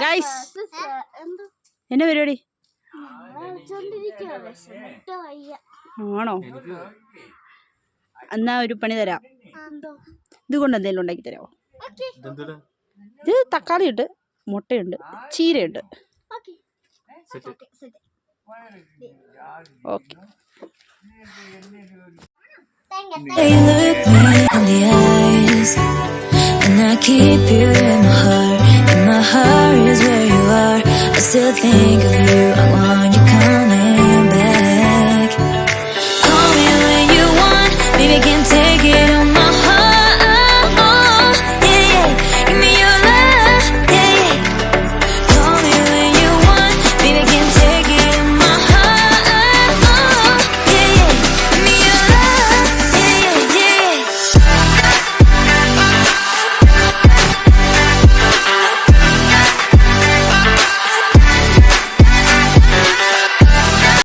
Guys എന്നാ പരിപാടി ആണോ? എന്നാ ഒരു പണി തരാം. ഇതുകൊണ്ട് എന്തെങ്കിലും ഉണ്ടാക്കി തരാമോ? ഇത് തക്കാളിയുണ്ട്, മുട്ടയുണ്ട്, ചീരയുണ്ട്. Okay. And I keep you in my heart is where you are. I still think of you. I want